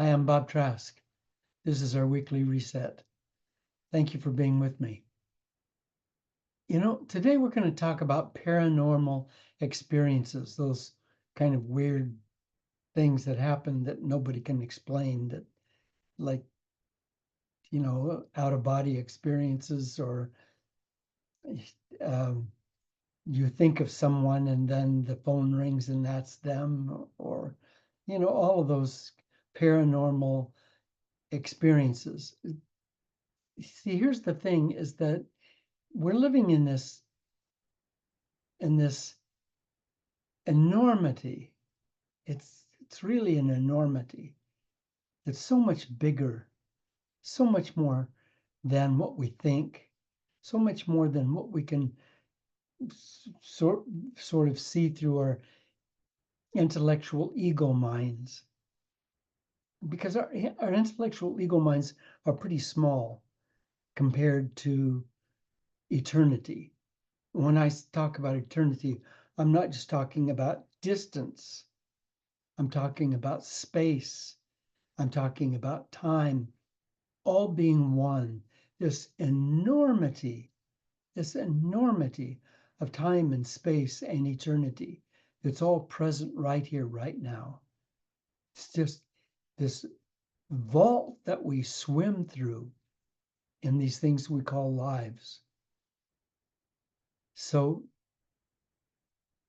Hi, I'm Bob Trask. This is our weekly reset. Thank you for being with me. Today we're going to talk about paranormal experiences, those kind of weird things that happen that nobody can explain, that like, out of body experiences, or um, you think of someone and then the phone rings and that's them, or, all of those paranormal experiences. See, here's the thing is that we're living in this enormity. It's really an enormity. It's so much bigger, so much more than what we think, so much more than what we can sort of see through our intellectual ego minds. Because our intellectual ego minds are pretty small compared to eternity. When I talk about eternity, I'm not just talking about distance. I'm talking about space. I'm talking about time, all being one. This enormity of time and space and eternity. It's all present right here, right now. It's just this vault that we swim through in these things we call lives. So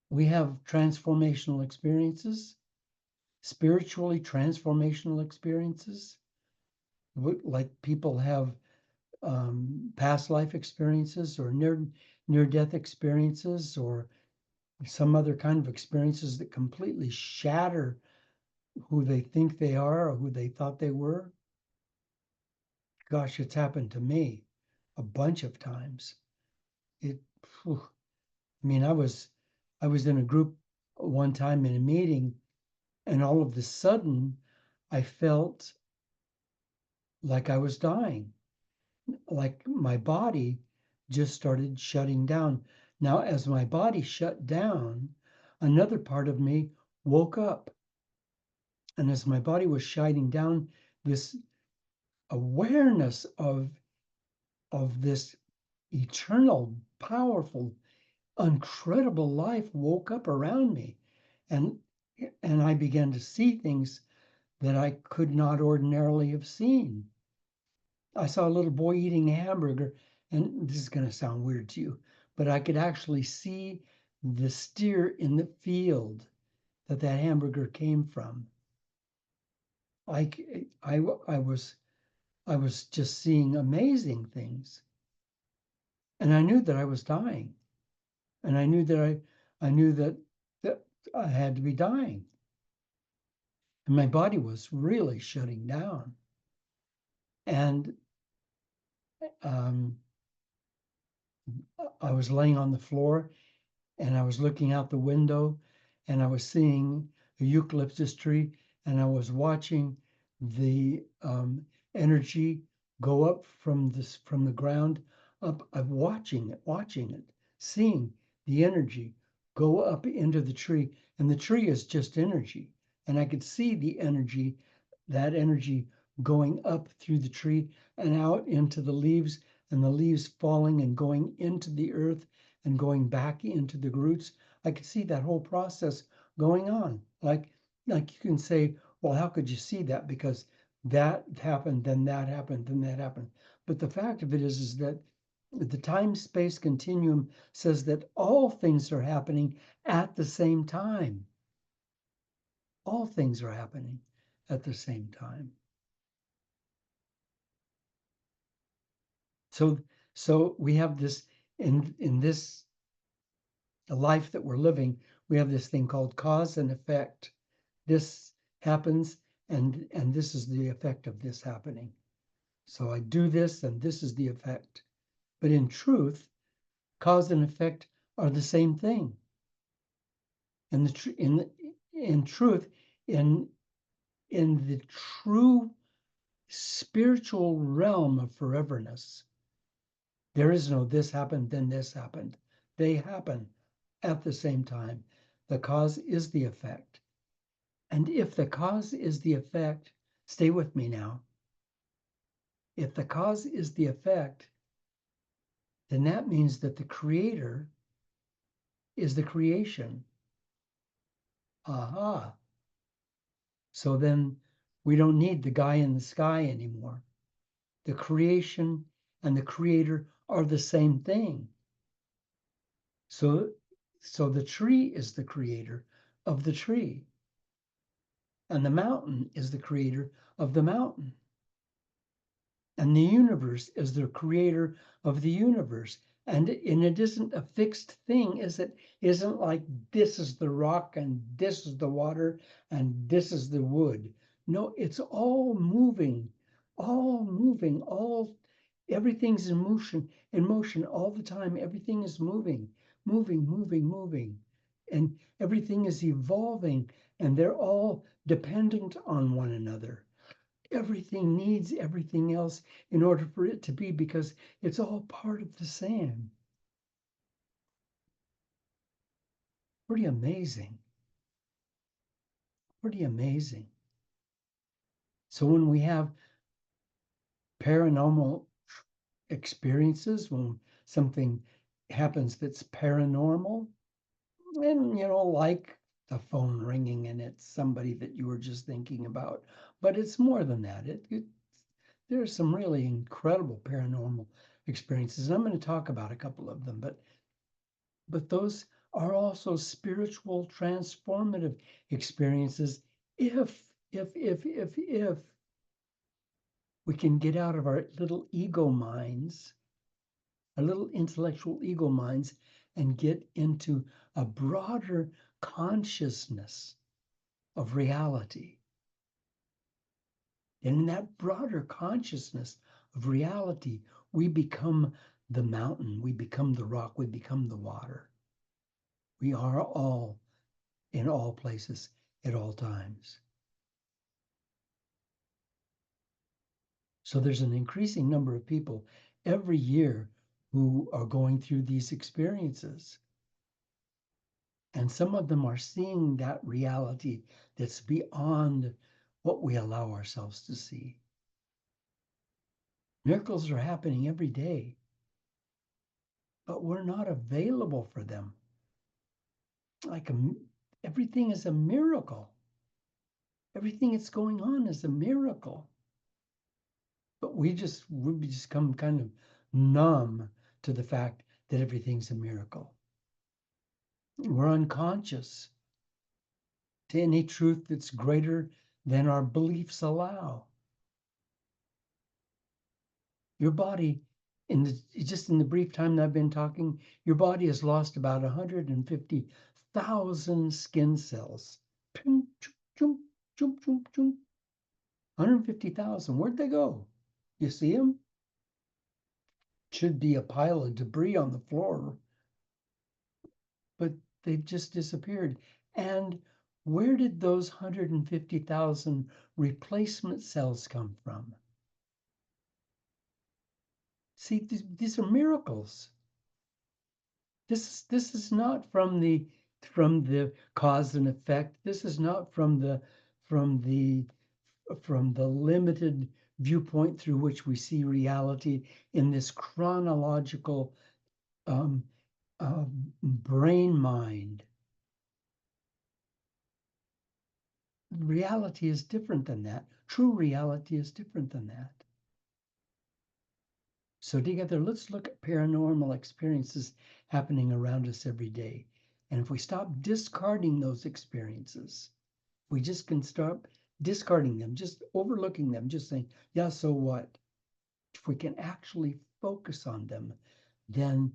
we have transformational experiences, spiritually transformational experiences, like people have past life experiences or near death experiences, or some other kind of experiences that completely shatter who they think they are or who they thought they were. Gosh, it's happened to me a bunch of times. I mean, I was in a group one time in a meeting, and all of a sudden I felt like I was dying, like my body just started shutting down. Now, as my body shut down, another part of me woke up. And as my body was shutting down, this awareness of this eternal, powerful, incredible life woke up around me. And I began to see things that I could not ordinarily have seen. I saw a little boy eating a hamburger, and this is going to sound weird to you, but I could actually see the steer in the field that hamburger came from. I was just seeing amazing things, and I knew that I was dying, and I knew that that I had to be dying, and my body was really shutting down, and I was laying on the floor, and I was looking out the window, and I was seeing a eucalyptus tree, and I was watching the energy go up from the ground up. I'm watching it, seeing the energy go up into the tree, and the tree is just energy, and I could see that energy going up through the tree and out into the leaves, and the leaves falling and going into the earth and going back into the roots. I could see that whole process going on. Like you can say, well, how could you see that? Because that happened, then that happened, then that happened. But the fact of it is that the time-space continuum says that all things are happening at the same time. All things are happening at the same time. So we have this in this life that we're living, we have this thing called cause and effect. This happens, and this is the effect of this happening. So I do this, and this is the effect. But in truth, cause and effect are the same thing. In truth, in the true spiritual realm of foreverness, there is no this happened, then this happened. They happen at the same time. The cause is the effect. And if the cause is the effect, Stay with me now. If the cause is the effect, then that means that the creator is the creation. Aha. So then we don't need the guy in the sky anymore. The creation and the creator are the same thing. So the tree is the creator of the tree, and the mountain is the creator of the mountain. And the universe is the creator of the universe. And it isn't a fixed thing, is it? Isn't like this is the rock and this is the water and this is the wood. No, it's all moving, everything's in motion all the time. Everything is moving, moving. And everything is evolving, and they're all dependent on one another. Everything needs everything else in order for it to be, because it's all part of the same. Pretty amazing. Pretty amazing. So when we have paranormal experiences, when something happens that's paranormal, and like the phone ringing and it's somebody that you were just thinking about, but it's more than that. There's some really incredible paranormal experiences. And I'm going to talk about a couple of them, but those are also spiritual transformative experiences if we can get out of our little ego minds, our little intellectual ego minds, and get into a broader consciousness of reality. And in that broader consciousness of reality, we become the mountain, we become the rock, we become the water. We are all in all places at all times. So there's an increasing number of people every year who are going through these experiences. And some of them are seeing that reality that's beyond what we allow ourselves to see. Miracles are happening every day, but we're not available for them. Everything is a miracle. Everything that's going on is a miracle. But we become kind of numb to the fact that everything's a miracle. We're unconscious to any truth that's greater than our beliefs allow. Your body, just in the brief time that I've been talking, your body has lost about 150,000 skin cells. 150,000. Where'd they go? You see them? Should be a pile of debris on the floor, but they've just disappeared. And where did those 150,000 replacement cells come from? See, these are miracles. This is not from the cause and effect. This is not from the limited viewpoint through which we see reality in this chronological brain mind. Reality is different than that. True reality is different than that. So together, let's look at paranormal experiences happening around us every day. And if we stop discarding those experiences, we just can stop discarding them, just overlooking them, just saying, yeah, so what? If we can actually focus on them, then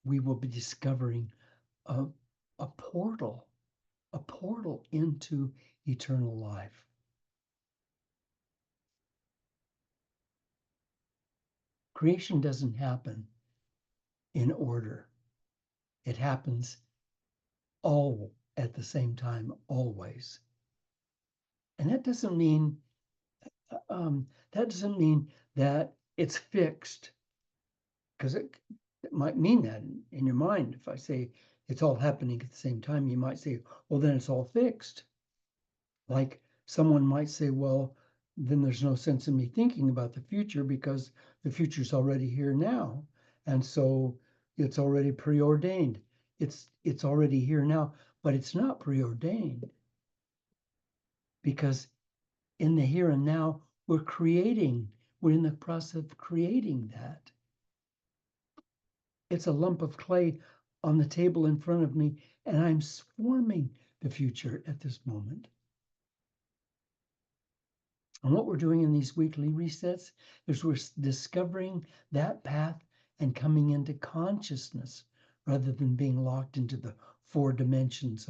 we will be discovering a portal into eternal life. Creation doesn't happen in order. It happens all at the same time, always. And that doesn't mean that it's fixed, because it might mean that in your mind. If I say it's all happening at the same time, you might say, well, then it's all fixed. Like someone might say, well, then there's no sense in me thinking about the future because the future's already here now. And so it's already preordained. It's already here now, but it's not preordained because in the here and now, we're in the process of creating that. It's a lump of clay on the table in front of me, and I'm forming the future at this moment. And what we're doing in these weekly resets is we're discovering that path and coming into consciousness rather than being locked into the 4 dimensions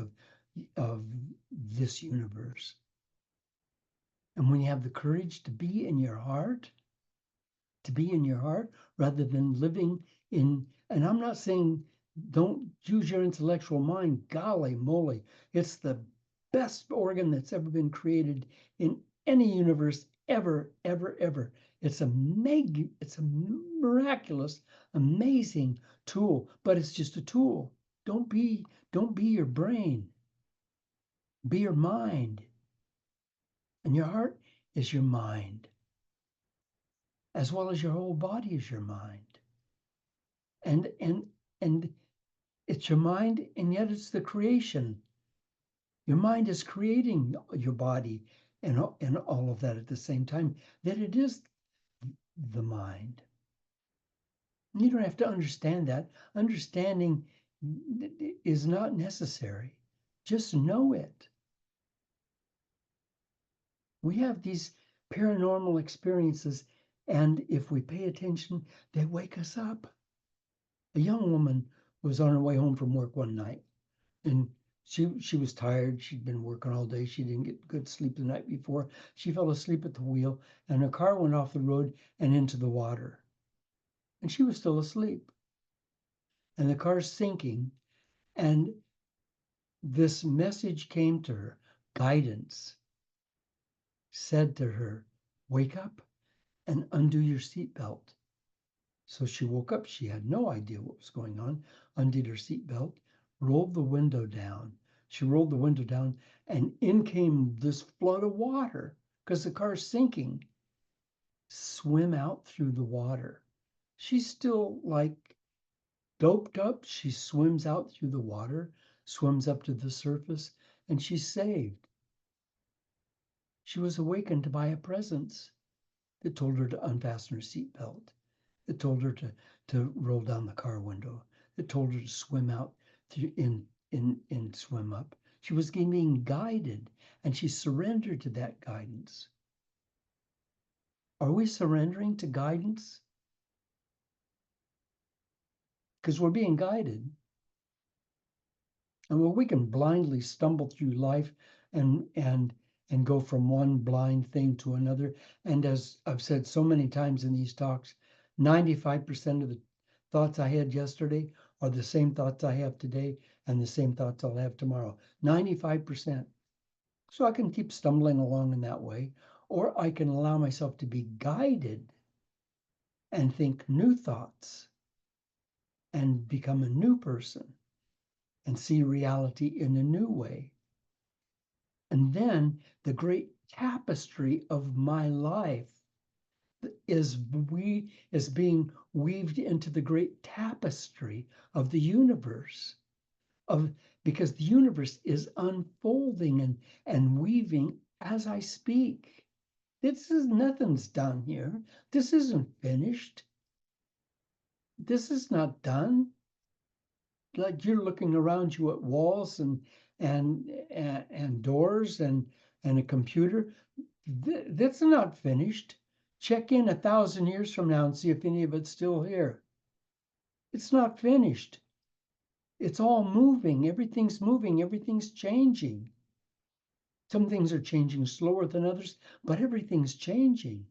of this universe. And when you have the courage to be in your heart, rather than living in, and I'm not saying don't use your intellectual mind, golly moly, it's the best organ that's ever been created in any universe ever, ever, ever. It's a miraculous, amazing tool, but it's just a tool. Don't be your brain. Be your mind. And your heart is your mind, as well as your whole body is your mind. And it's your mind, and yet it's the creation. Your mind is creating your body and all of that at the same time, that it is the mind. You don't have to understand that. Understanding is not necessary. Just know it. We have these paranormal experiences, and if we pay attention, they wake us up. A young woman was on her way home from work one night, and she was tired. She'd been working all day. She didn't get good sleep the night before. She fell asleep at the wheel, and her car went off the road and into the water. And she was still asleep. And the car's sinking. And this message came to her, guidance said to her, wake up and undo your seatbelt. So she woke up. She had no idea what was going on, undid her seatbelt, rolled the window down. She rolled the window down, and in came this flood of water because the car's sinking. Swim out through the water. She's still like doped up. She swims out through the water, swims up to the surface, and she's saved. She was awakened by a presence that told her to unfasten her seatbelt. It told her to roll down the car window. It told her to swim out and swim up. She was being guided, and she surrendered to that guidance. Are we surrendering to guidance? Because we're being guided. And we can blindly stumble through life and go from one blind thing to another. And as I've said so many times in these talks, 95% of the thoughts I had yesterday are the same thoughts I have today and the same thoughts I'll have tomorrow. 95%. So I can keep stumbling along in that way, or I can allow myself to be guided and think new thoughts and become a new person and see reality in a new way. And then the great tapestry of my life is being weaved into the great tapestry of the universe, because the universe is unfolding and weaving as I speak. Nothing's done here. This isn't finished. This is not done. Like you're looking around you at walls and doors and a computer. That's not finished. Check in 1,000 years from now and see if any of it's still here. It's not finished. It's all moving. Everything's changing. Some things are changing slower than others, but everything's changing.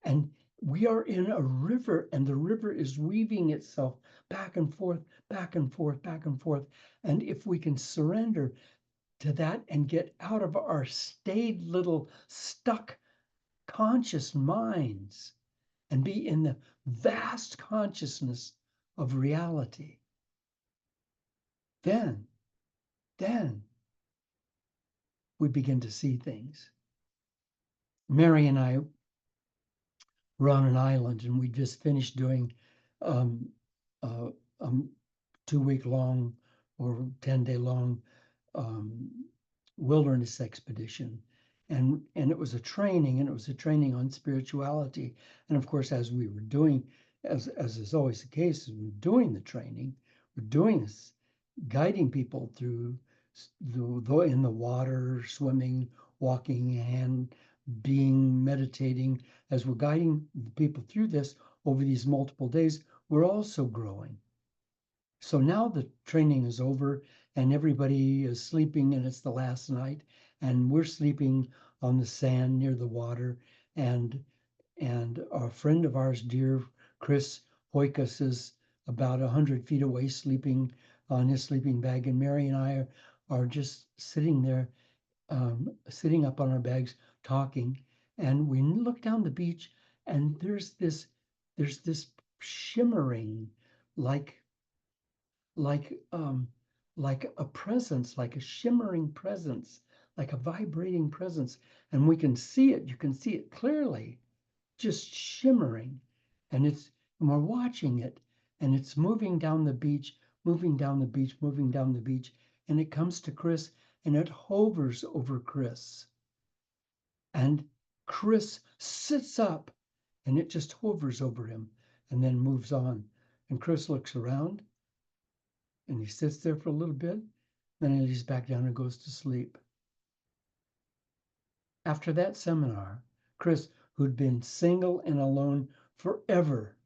And we are in a river, and the river is weaving itself back and forth, back and forth, back and forth. And if we can surrender to that and get out of our staid little stuck conscious minds and be in the vast consciousness of reality, then we begin to see things. Mary and I were on an island, and we just finished doing um, uh, a 2 week long or 10-day long um, wilderness expedition. And it was a training, and it was a training on spirituality. And of course, as we were doing, as is always the case, we're doing the training, we're doing this, guiding people through in the water, swimming, walking, and being, meditating. As we're guiding the people through this over these multiple days, we're also growing. So now the training is over and everybody is sleeping, and it's the last night, and we're sleeping on the sand near the water. And a friend of ours, dear Chris Hoikus, is about 100 feet away sleeping on his sleeping bag, and Mary and I are just sitting there, sitting up on our bags talking. And we look down the beach, and there's this shimmering, like like um like a presence, like a shimmering presence, like a vibrating presence. And we can see it, you can see it clearly, just shimmering. And we're watching it, and it's moving down the beach, moving down the beach, moving down the beach. And it comes to Chris, and it hovers over Chris. And Chris sits up, and it just hovers over him and then moves on. And Chris looks around, and he sits there for a little bit, then he's back down and goes to sleep. After that seminar, Chris, who'd been single and alone forever,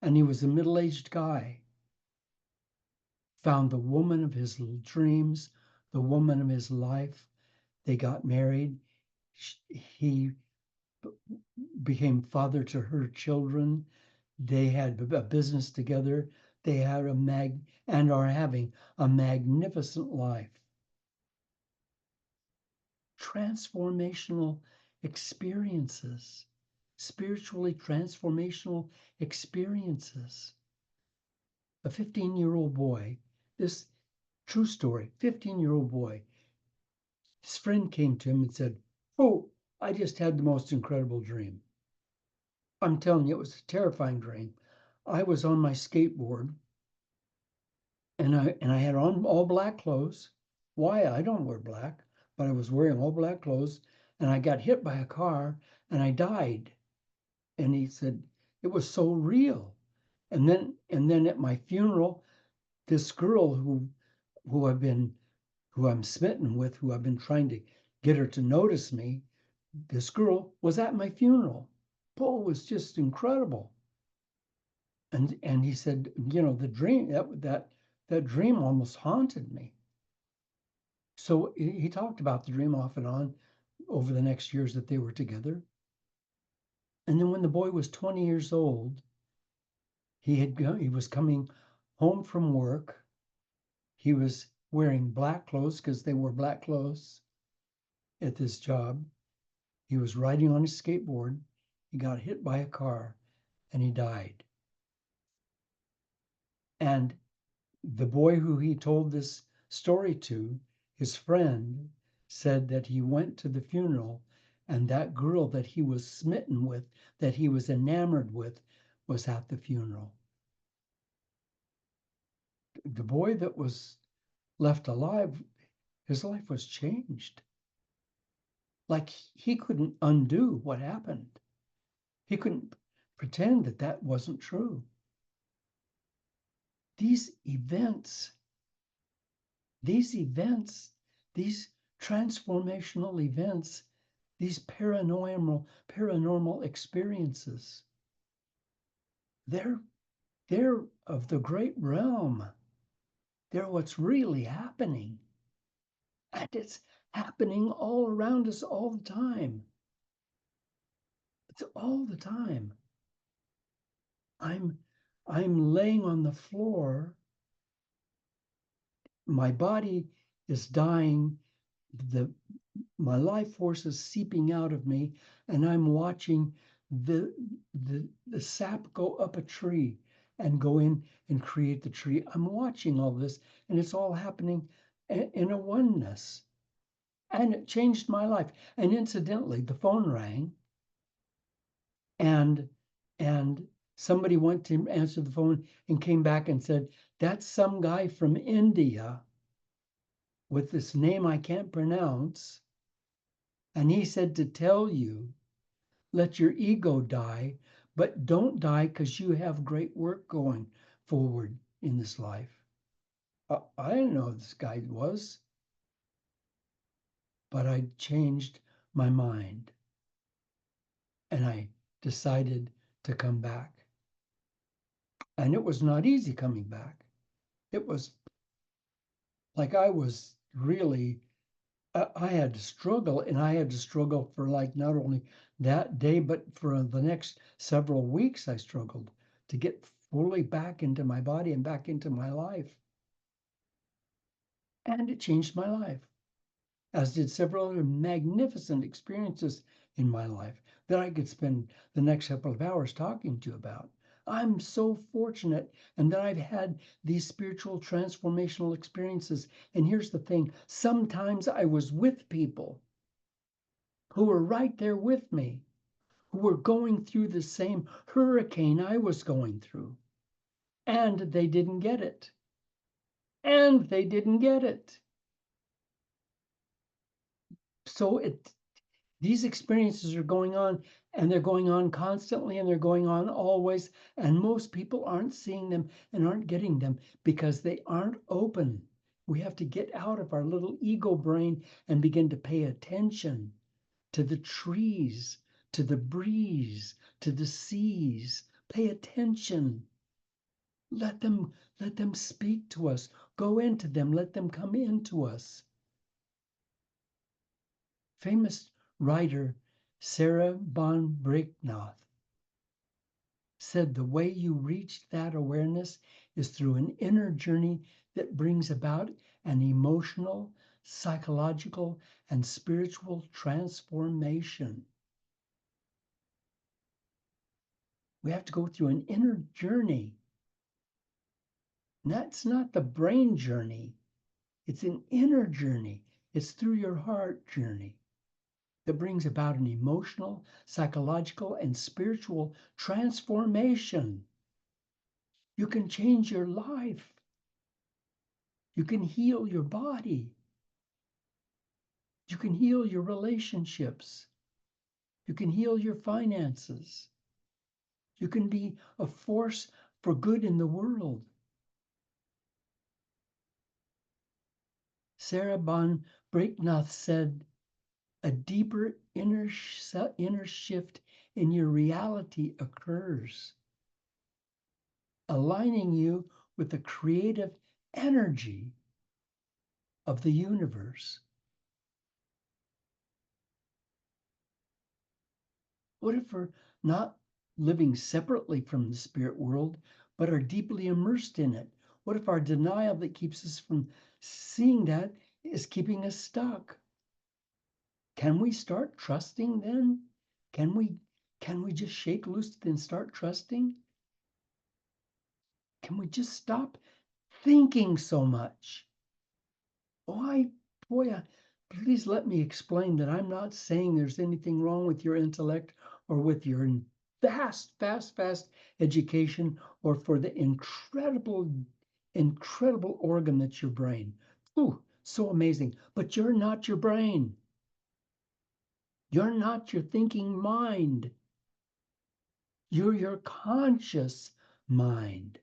and he was a middle-aged guy, found the woman of his dreams, the woman of his life. They got married. He became father to her children. They had a business together. They had and are having a magnificent life. Transformational experiences, spiritually transformational experiences. A 15-year-old boy, this true story, 15-year-old boy, his friend came to him and said, "Oh, I just had the most incredible dream." I'm telling you, it was a terrifying dream. I was on my skateboard, and I had on all black clothes. Why? I don't wear black, but I was wearing all black clothes, and I got hit by a car and I died. And he said it was so real. And then at my funeral, this girl who I've been who I'm smitten with, who I've been trying to get her to notice me, this girl was at my funeral. Paul was just incredible. And he said, the dream, that dream almost haunted me. So he talked about the dream off and on over the next years that they were together. And then when the boy was 20 years old, he was coming home from work. He was wearing black clothes because they wore black clothes at this job. He was riding on his skateboard. He got hit by a car and he died. And the boy who he told this story to, his friend, said that he went to the funeral, and that girl that he was smitten with, that he was enamored with, was at the funeral. The boy that was left alive, his life was changed. Like he couldn't undo what happened. He couldn't pretend that that wasn't true. These events, these events, these transformational events, these paranormal experiences, they're of the great realm. They're what's really happening. And it's happening all around us all the time. It's all the time. I'm I'm laying on the floor. My body is dying. The my life force is seeping out of me, and I'm watching the sap go up a tree and go in and create the tree. I'm watching all this, and it's all happening in a oneness. And it changed my life. And incidentally, the phone rang, and somebody went to answer the phone and came back and said, "That's some guy from India with this name I can't pronounce. And he said to tell you, let your ego die, but don't die because you have great work going forward in this life." I didn't know who this guy was, but I changed my mind and I decided to come back. And it was not easy coming back. It was like I was really, I had to struggle, and I had to struggle for like not only that day, but for the next several weeks. I struggled to get fully back into my body and back into my life. And it changed my life, as did several other magnificent experiences in my life that I could spend the next couple of hours talking to you about. I'm so fortunate and that I've had these spiritual transformational experiences. And here's the thing, sometimes I was with people who were right there with me, who were going through the same hurricane I was going through, and they didn't get it. And they didn't get it. So these experiences are going on, and they're going on constantly, and they're going on always. And most people aren't seeing them and aren't getting them because they aren't open. We have to get out of our little ego brain and begin to pay attention to the trees, to the breeze, to the seas. Pay attention. Let them speak to us. Go into them. Let them come into us. Famous writer Sarah von Brecknoth said the way you reach that awareness is through an inner journey that brings about an emotional, psychological, and spiritual transformation. We have to go through an inner journey. And that's not the brain journey. It's an inner journey. It's through your heart journey that brings about an emotional, psychological, and spiritual transformation. You can change your life. You can heal your body. You can heal your relationships. You can heal your finances. You can be a force for good in the world. Sarah von Brecknoth said, a deeper inner shift in your reality occurs, aligning you with the creative energy of the universe. What if we're not living separately from the spirit world, but are deeply immersed in it? What if our denial that keeps us from seeing that is keeping us stuck? Can we start trusting then? Can we just shake loose and start trusting? Can we just stop thinking so much? Why, boy, please let me explain that I'm not saying there's anything wrong with your intellect or with your fast education or for the incredible organ that's your brain. Ooh, so amazing. But you're not your brain. You're not your thinking mind. You're your conscious mind,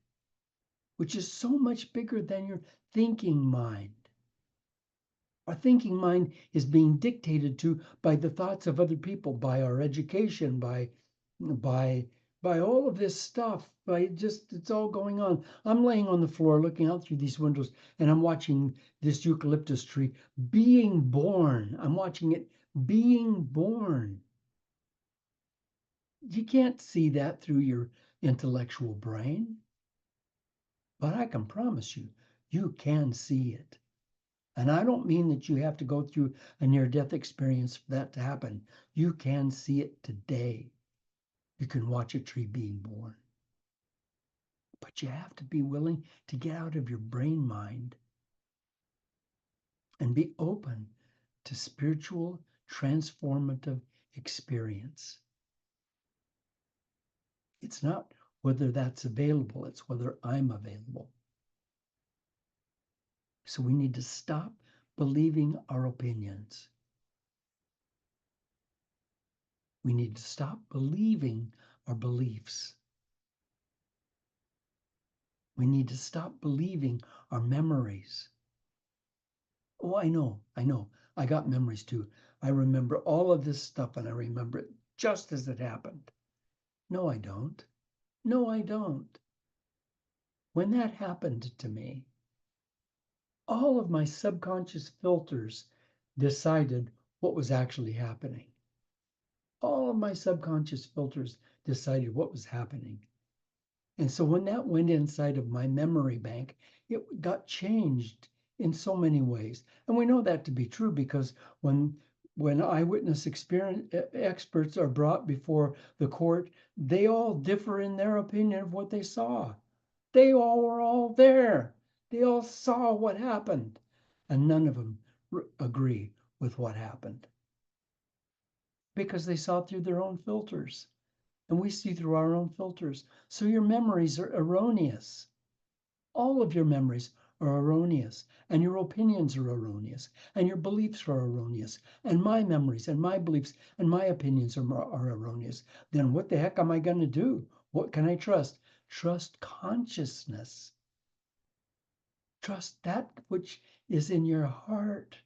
which is so much bigger than your thinking mind. Our thinking mind is being dictated to by the thoughts of other people, by our education, by all of this stuff, by just it's all going on. I'm laying on the floor looking out through these windows and I'm watching this eucalyptus tree being born. I'm watching it being born. You can't see that through your intellectual brain, but I can promise you, you can see it. And I don't mean that you have to go through a near-death experience for that to happen. You can see it today. You can watch a tree being born. But you have to be willing to get out of your brain mind and be open to spiritual transformative experience. It's not whether that's available, it's whether I'm available. So we need to stop believing our opinions. We need to stop believing our beliefs. We need to stop believing our memories. Oh, I know. I got memories too. I remember all of this stuff and I remember it just as it happened. No, I don't. No, I don't. When that happened to me, all of my subconscious filters decided what was actually happening. All of my subconscious filters decided what was happening. And so when that went inside of my memory bank, it got changed in so many ways. And we know that to be true because when eyewitness experience experts are brought before the court, they all differ in their opinion of what they saw. They all were all there. They all saw what happened. And none of them agree with what happened because they saw through their own filters. And we see through our own filters. So your memories are erroneous. All of your memories are erroneous, and your opinions are erroneous, and your beliefs are erroneous, and my memories and my beliefs and my opinions are erroneous. Then what the heck am I going to do? What can I trust? Trust consciousness. Trust that which is in your heart.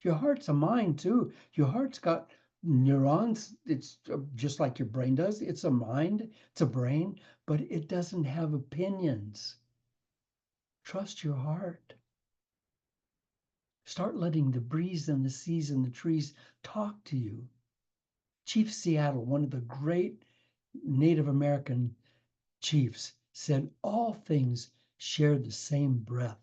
Your heart's a mind too. Your heart's got neurons. It's just like your brain does. It's a mind, it's a brain, but it doesn't have opinions. Trust your heart. Start letting the breeze and the seas and the trees talk to you. Chief Seattle, one of the great Native American chiefs, said all things share the same breath.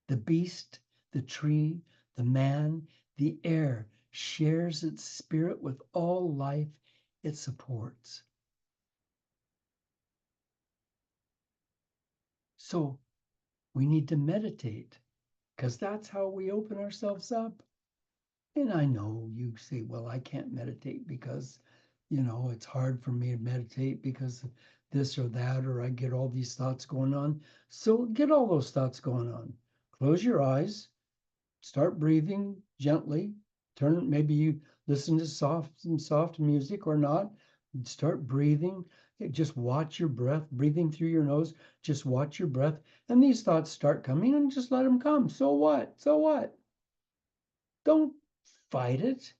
The beast, the tree, the man, the air shares its spirit with all life it supports. So we need to meditate because that's how we open ourselves up. And I know you say, well, I can't meditate because, it's hard for me to meditate because of this or that, or I get all these thoughts going on. So get all those thoughts going on. Close your eyes, start breathing gently. Maybe you listen to soft music or not. Start breathing. Just watch your breath, breathing through your nose. Just watch your breath. And these thoughts start coming and just let them come. So what? So what? Don't fight it.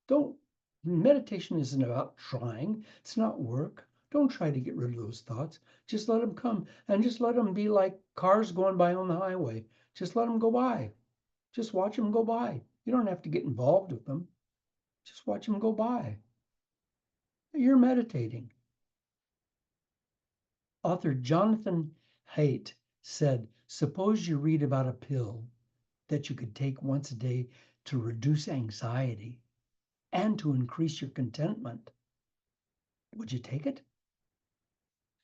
Don't, meditation isn't about trying. It's not work. Don't try to get rid of those thoughts. Just let them come and just let them be like cars going by on the highway. Just let them go by. Just watch them go by. You don't have to get involved with them. Just watch them go by. You're meditating. Author Jonathan Haidt said, suppose you read about a pill that you could take once a day to reduce anxiety and to increase your contentment. Would you take it?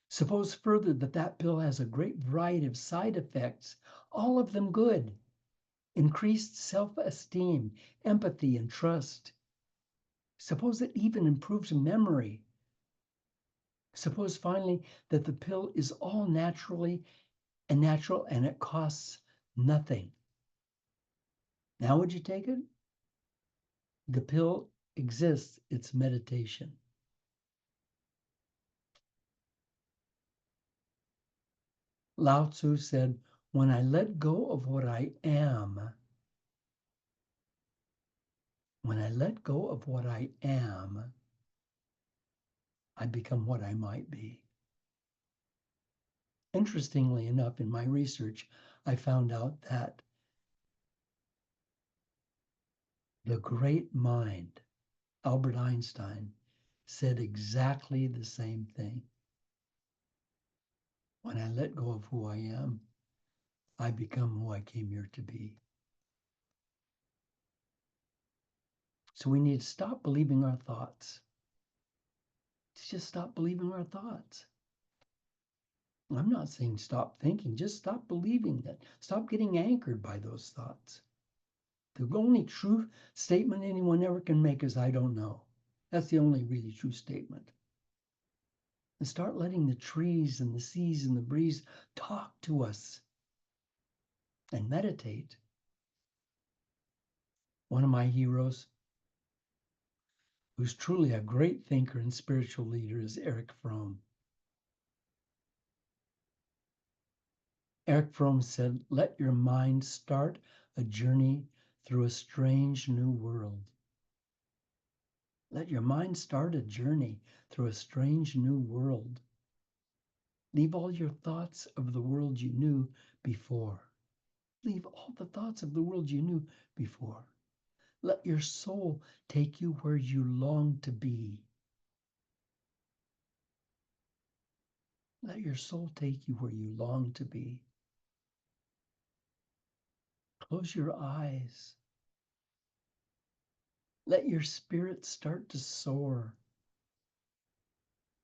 Suppose further that that pill has a great variety of side effects, all of them good. Increased self-esteem, empathy, and trust. Suppose it even improves memory. Suppose finally that the pill is all natural and it costs nothing. Now would you take it? The pill exists, it's meditation. Lao Tzu said, when I let go of what I am, when I let go of what I am, I become what I might be. Interestingly enough, in my research, I found out that the great mind, Albert Einstein, said exactly the same thing. When I let go of who I am, I become who I came here to be. So we need to stop believing our thoughts. Just stop believing our thoughts. I'm not saying stop thinking, just stop believing that. Stop getting anchored by those thoughts. The only true statement anyone ever can make is, I don't know. That's the only really true statement. And start letting the trees and the seas and the breeze talk to us and meditate. One of my heroes, who's truly a great thinker and spiritual leader, is Eric Fromm. Eric Fromm said, let your mind start a journey through a strange new world. Let your mind start a journey through a strange new world. Leave all your thoughts of the world you knew before. Leave all the thoughts of the world you knew before. Let your soul take you where you long to be. Let your soul take you where you long to be. Close your eyes. Let your spirit start to soar,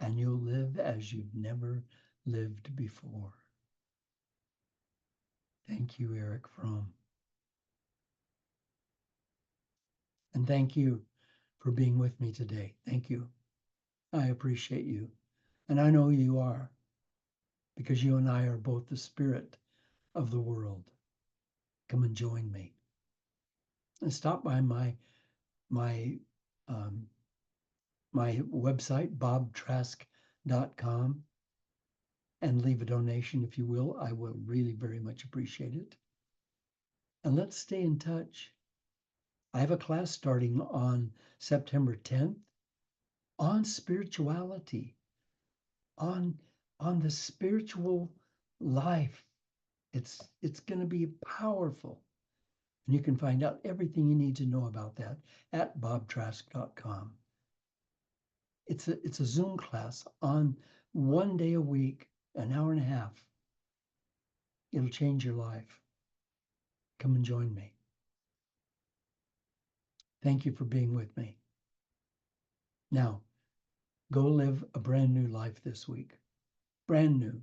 and you'll live as you've never lived before. Thank you, Eric Fromm. And thank you for being with me today. Thank you. I appreciate you. And I know you are, because you and I are both the spirit of the world. Come and join me. And stop by my um, my website, bobtrask.com, and leave a donation if you will. I will really very much appreciate it. And let's stay in touch. I have a class starting on September 10th on spirituality, on the spiritual life. It's going to be powerful. And you can find out everything you need to know about that at bobtrask.com. It's a Zoom class on one day a week, an hour and a half. It'll change your life. Come and join me. Thank you for being with me. Now, go live a brand new life this week. Brand new.